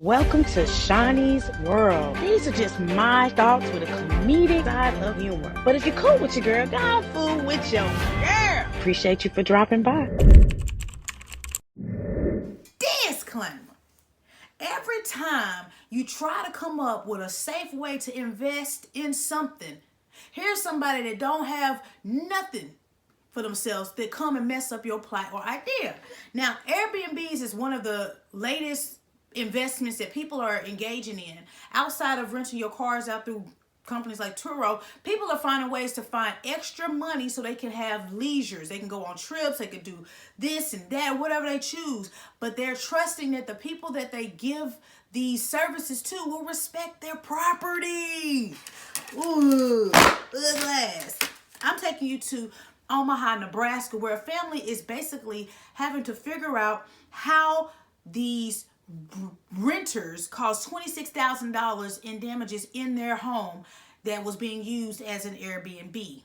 Welcome to Shaunie's World. These are just my thoughts with a comedic side of humor. But if you're cool with your girl, go fool with your girl. Appreciate you for dropping by. Disclaimer. Every time you try to come up with a safe way to invest in something, here's somebody that don't have nothing for themselves that come and mess up your plot or idea. Now, Airbnbs is one of the latest investments that people are engaging in. Outside of renting your cars out through companies like Turo, people are finding ways to find extra money so they can have leisures. They can go on trips, they can do this and that, whatever they choose. But they're trusting that the people that they give these services to will respect their property. Ooh, glass. I'm taking you to Omaha, Nebraska, where a family is basically having to figure out how these renters caused $26,000 in damages in their home that was being used as an Airbnb.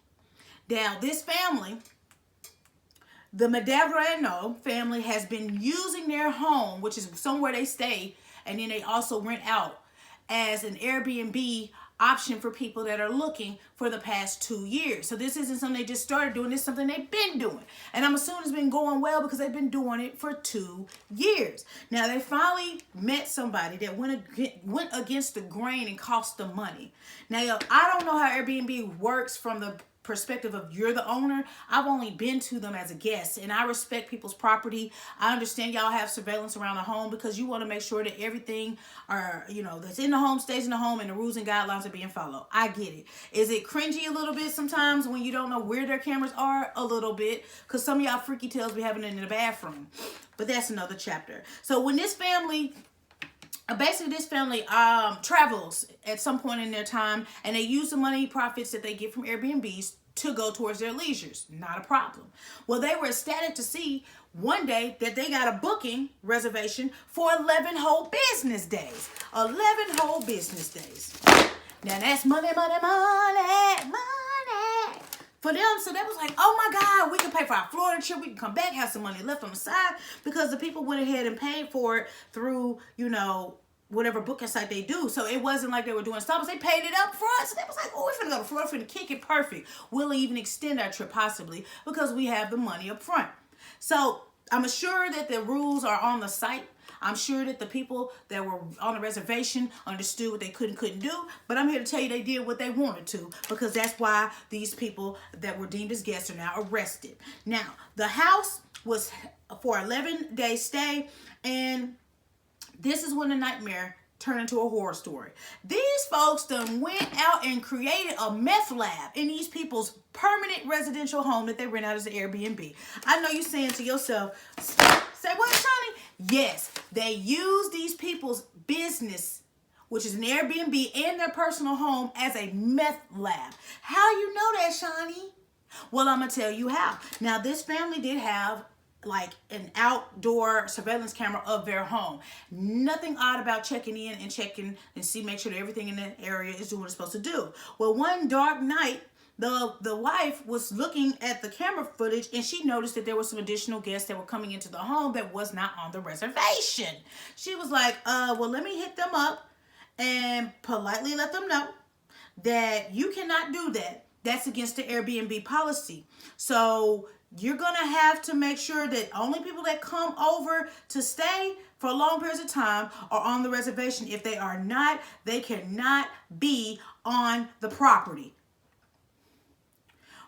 Now, this family, the Medrano family, has been using their home, which is somewhere they stay, and then they also rent out as an Airbnb option for people that are looking for the past 2 years. So this isn't something they just started doing, this is something they've been doing. And I'm assuming it's been going well because they've been doing it for 2 years. Now they finally met somebody that went against the grain and cost them money. Now, I don't know how Airbnb works from the perspective of you're the owner. I've only been to them as a guest, and I respect people's property. I understand y'all have surveillance around the home because you want to make sure that everything that's in the home stays in the home and the rules and guidelines are being followed. I get it. Is it cringy a little bit sometimes when you don't know where their cameras are? A little bit, because some of y'all freaky tales be having it in the bathroom, but that's another chapter. So when this family travels at some point in their time, and they use the money profits that they get from Airbnbs to go towards their leisures. Not a problem. Well, they were ecstatic to see one day that they got a booking reservation for 11 whole business days. 11 whole business days. Now that's money for them. So they was like, oh my God, we can pay for our Florida trip. We can come back, have some money left on the side, because the people went ahead and paid for it through, whatever booking site they do. So it wasn't like they were doing installments. They paid it up front. So they was like, oh, we're finna go to Florida, we're finna kick it perfect. We'll even extend our trip possibly because we have the money up front. So I'm sure that the rules are on the site. I'm sure that the people that were on the reservation understood what they couldn't do, but I'm here to tell you they did what they wanted to, because that's why these people that were deemed as guests are now arrested. Now, the house was for 11-day stay, and this is when the nightmare turned into a horror story. These folks done went out and created a meth lab in these people's permanent residential home that they rent out as an Airbnb. I know you're saying to yourself, say what, Shaunie? Yes, they use these people's business, which is an Airbnb, and their personal home as a meth lab. How you know that, Shaunie? Well, I'm going to tell you how. Now, this family did have like an outdoor surveillance camera of their home. Nothing odd about checking in and checking and make sure that everything in that area is doing what it's supposed to do. Well, one dark night, the wife was looking at the camera footage, and she noticed that there were some additional guests that were coming into the home that was not on the reservation. She was like, well, let me hit them up and politely let them know that you cannot do that. That's against the Airbnb policy. So you're going to have to make sure that only people that come over to stay for long periods of time are on the reservation. If they are not, they cannot be on the property.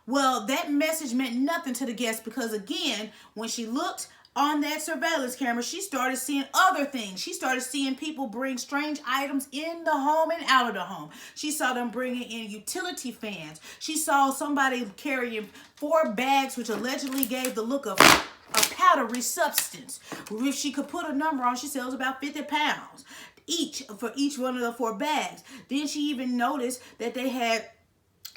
Well, that message meant nothing to the guests, because, again, when she looked on that surveillance camera, she started seeing other things. She started seeing people bring strange items in the home and out of the home. She saw them bringing in utility fans. She saw somebody carrying 4 bags, which allegedly gave the look of a powdery substance. If she could put a number on, she said it was about 50 pounds for each one of the 4 bags. Then she even noticed that they had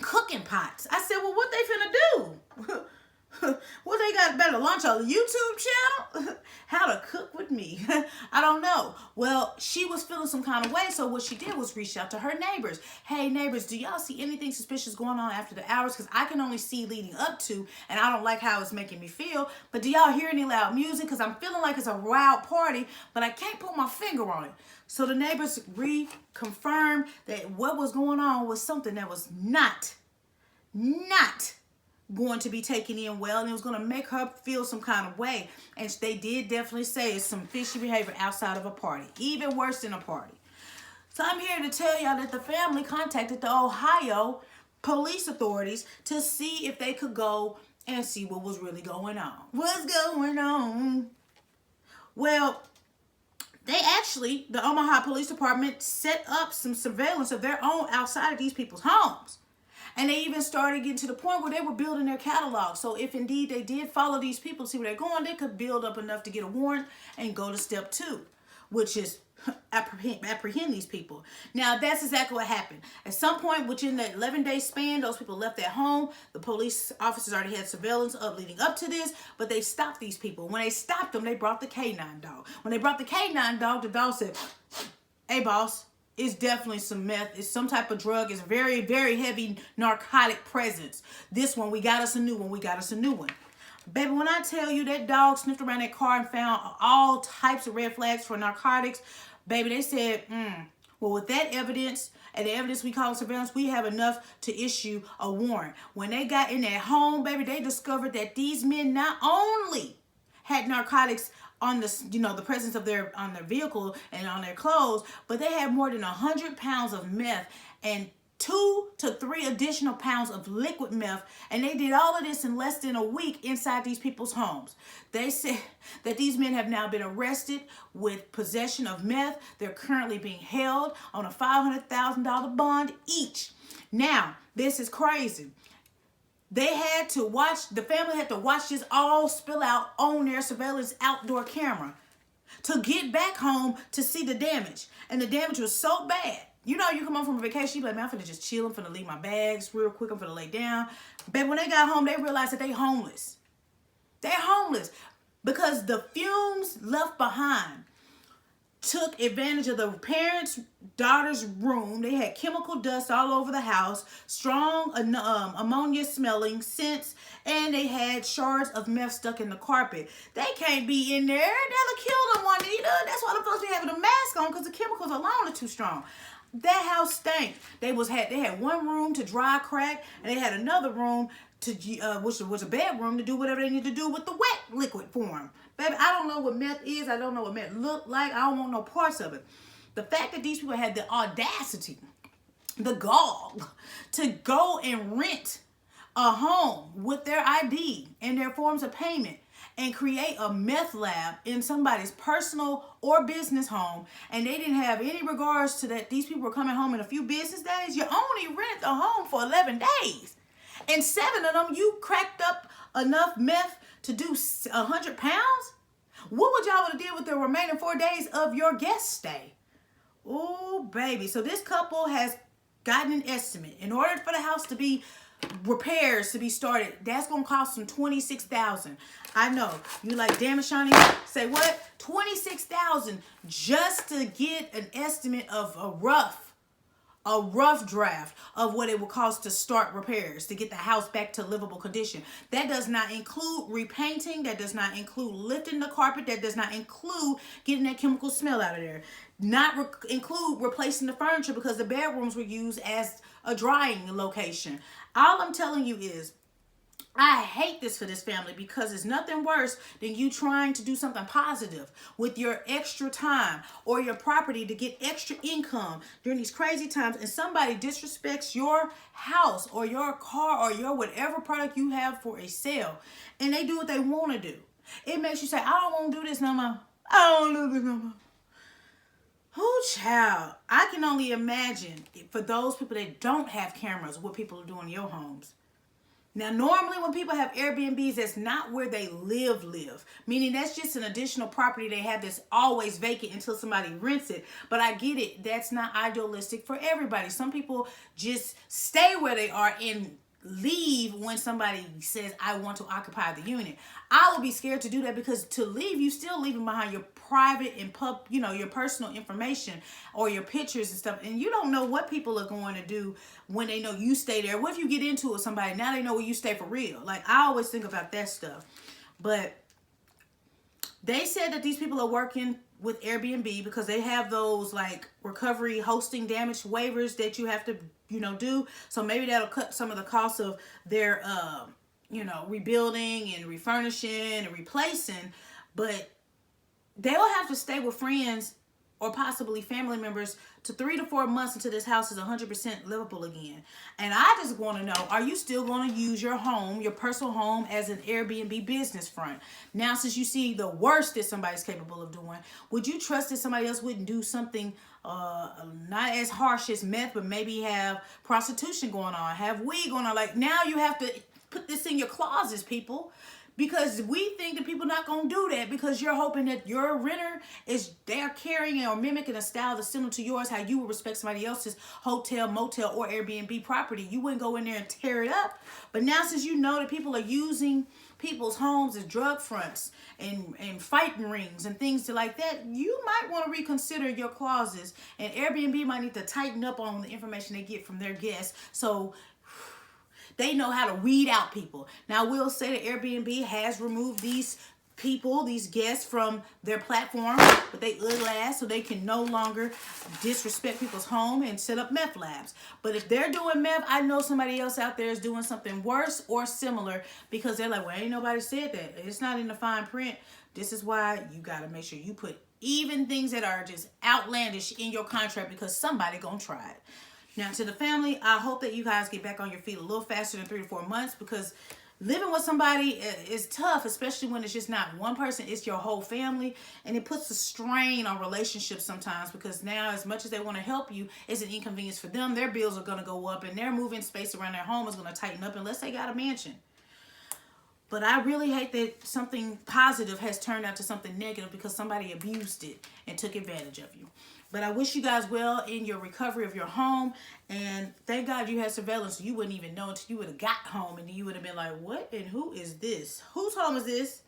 cooking pots. I said, well, what they finna do? What they got better launch a YouTube channel? How to cook with me. I don't know. Well, she was feeling some kind of way, so what she did was reach out to her neighbors. Hey neighbors, do y'all see anything suspicious going on after the hours? Because I can only see leading up to, and I don't like how it's making me feel. But do y'all hear any loud music? Because I'm feeling like it's a wild party, but I can't put my finger on it. So the neighbors reconfirmed that what was going on was something that was not going to be taken in well, and it was going to make her feel some kind of way. And they did definitely say it's some fishy behavior outside of a party, even worse than a party. So I'm here to tell y'all that the family contacted the Ohio police authorities to see if they could go and see what was really going on. What's going on? Well, the Omaha Police Department set up some surveillance of their own outside of these people's homes. And they even started getting to the point where they were building their catalog. So if indeed they did follow these people, see where they're going, they could build up enough to get a warrant and go to step 2, which is apprehend these people. Now, that's exactly what happened. At some point within that 11-day span, those people left their home. The police officers already had surveillance up leading up to this, but they stopped these people. When they stopped them, they brought the K9 dog. When they brought the K9 dog, the dog said, hey, boss, it's definitely some meth. It's some type of drug. It's very, very heavy narcotic presence. This one, we got us a new one. We got us a new one. Baby, when I tell you that dog sniffed around that car and found all types of red flags for narcotics, baby, they said, well, with that evidence and the evidence we call surveillance, we have enough to issue a warrant. When they got in that home, baby, they discovered that these men not only had narcotics on the presence of on their vehicle and on their clothes, but they had more than 100 pounds of meth and 2 to 3 additional pounds of liquid meth, and they did all of this in less than a week inside these people's homes. They said that these men have now been arrested with possession of meth. They're currently being held on a $500,000 bond each. Now, this is crazy. The family had to watch this all spill out on their surveillance outdoor camera to get back home to see the damage. And the damage was so bad. You know, you come home from a vacation, you be like, man, I'm finna just chill. I'm finna leave my bags real quick. I'm finna lay down. But when they got home, they realized that they homeless. They're homeless because the fumes left behind took advantage of the parents' daughter's room. They had chemical dust all over the house, strong ammonia smelling scents, and they had shards of meth stuck in the carpet. They can't be in there. That'll kill them, Juanita. That's why they're supposed to be having a mask on, because the chemicals alone are too strong. That house stank. They had one room to dry crack, and they had another room to which was a bedroom to do whatever they need to do with the wet liquid form. Baby, I don't know what meth is. I don't know what meth looked like. I don't want no parts of it. The fact that these people had the audacity, the gall, to go and rent a home with their ID and their forms of payment and create a meth lab in somebody's personal or business home, and they didn't have any regards to that these people were coming home in a few business days. You only rent a home for 11 days. And 7 of them, you cracked up enough meth to do 100 pounds? What would y'all have did with the remaining 4 days of your guest stay? Oh, baby. So this couple has gotten an estimate. In order for the house to be repairs to be started, that's going to cost them $26,000. I know. You like, damn it, Shaunie. Say what? $26,000 just to get an estimate of a rough draft of what it will cost to start repairs, to get the house back to livable condition. That does not include repainting. That does not include lifting the carpet. That does not include getting that chemical smell out of there. Not include replacing the furniture, because the bedrooms were used as a drying location. All I'm telling you is, I hate this for this family, because it's nothing worse than you trying to do something positive with your extra time or your property to get extra income during these crazy times, and somebody disrespects your house or your car or your whatever product you have for a sale, and they do what they want to do. It makes you say, I don't want to do this no more. I don't want to do this no more. Oh, child. I can only imagine for those people that don't have cameras, what people are doing in your homes. Now, normally when people have Airbnbs, that's not where they live, meaning that's just an additional property they have that's always vacant until somebody rents it. But I get it. That's not idealistic for everybody. Some people just stay where they are and leave when somebody says, I want to occupy the unit. I would be scared to do that, because to leave, you still leaving behind your private and your personal information or your pictures and stuff. And you don't know what people are going to do when they know you stay there. What if you get into it with somebody? Now they know where you stay for real. Like, I always think about that stuff. But they said that these people are working with Airbnb because they have those like recovery hosting damage waivers that you have to, do. So maybe that'll cut some of the costs of their, rebuilding and refurnishing and replacing. But they'll have to stay with friends or possibly family members to 3 to 4 months until this house is 100% livable again. And I just want to know, are you still going to use your home, your personal home, as an Airbnb business front? Now, since you see the worst that somebody's capable of doing, would you trust that somebody else wouldn't do something not as harsh as meth, but maybe have prostitution going on, have weed going on? Like, now you have to put this in your closets, people. Because we think that people not going to do that, because you're hoping that your renter they're carrying or mimicking a style that's similar to yours, how you would respect somebody else's hotel, motel, or Airbnb property. You wouldn't go in there and tear it up. But now, since you know that people are using people's homes as drug fronts and fighting rings and things like that, you might want to reconsider your clauses. And Airbnb might need to tighten up on the information they get from their guests, so they know how to weed out people. Now, I will say that Airbnb has removed these people, these guests, from their platform, but they ugly ass, so they can no longer disrespect people's home and set up meth labs. But if they're doing meth, I know somebody else out there is doing something worse or similar, because they're like, well, ain't nobody said that. It's not in the fine print. This is why you got to make sure you put even things that are just outlandish in your contract, because somebody gonna try it. Now, to the family, I hope that you guys get back on your feet a little faster than 3 to 4 months, because living with somebody is tough, especially when it's just not one person, it's your whole family. And it puts a strain on relationships sometimes, because now, as much as they want to help you, it's an inconvenience for them. Their bills are going to go up, and their moving space around their home is going to tighten up unless they got a mansion. But I really hate that something positive has turned out to something negative because somebody abused it and took advantage of you. But I wish you guys well in your recovery of your home. And thank God you had surveillance, so you wouldn't even know until you would have got home. And you would have been like, what and who is this? Whose home is this?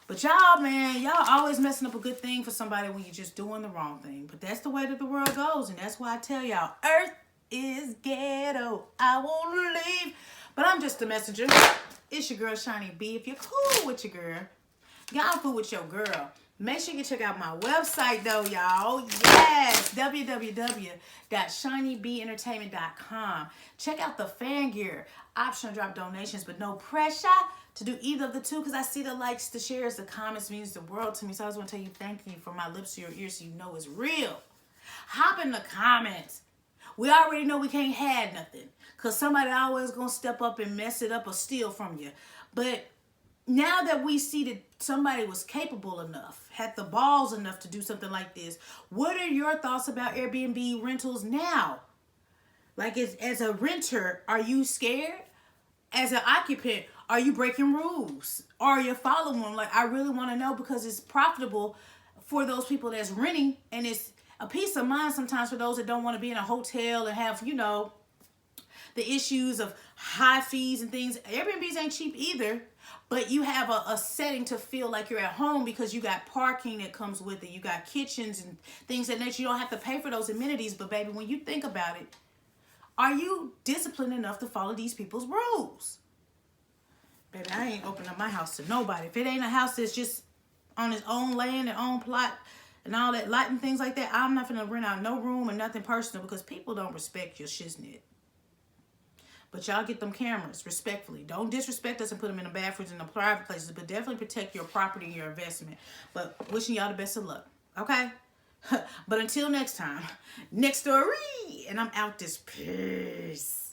But y'all, man, y'all always messing up a good thing for somebody when you're just doing the wrong thing. But that's the way that the world goes. And that's why I tell y'all, Earth is ghetto. I won't leave. But I'm just a messenger. It's your girl, Shaunie B. If you're cool with your girl, y'all cool with your girl, make sure you check out my website, though, y'all. Yes, www.shauniebeentertainment.com. Check out the fan gear. Optional drop donations, but no pressure to do either of the two, because I see the likes, the shares, the comments means the world to me. So I just want to tell you thank you from my lips to your ears, so you know it's real. Hop in the comments. We already know we can't have nothing, because somebody always going to step up and mess it up or steal from you. But now that we see that somebody was capable enough, had the balls enough to do something like this, what are your thoughts about Airbnb rentals now? Like, as a renter, are you scared? As an occupant, are you breaking rules? Or are you following them? Like, I really want to know, because it's profitable for those people that's renting, and it's a peace of mind sometimes for those that don't want to be in a hotel and have, the issues of high fees and things. Airbnbs ain't cheap either, but you have a setting to feel like you're at home, because you got parking that comes with it. You got kitchens and things that nature. You don't have to pay for those amenities. But baby, when you think about it, are you disciplined enough to follow these people's rules? Baby, I ain't opening up my house to nobody. If it ain't a house that's just on its own land and own plot and all that light and things like that, I'm not gonna rent out no room or nothing personal, because people don't respect your shiznit. But y'all get them cameras, respectfully. Don't disrespect us and put them in the bathrooms and the private places, but definitely protect your property and your investment. But wishing y'all the best of luck, okay? But until next time, next story, and I'm out this piece.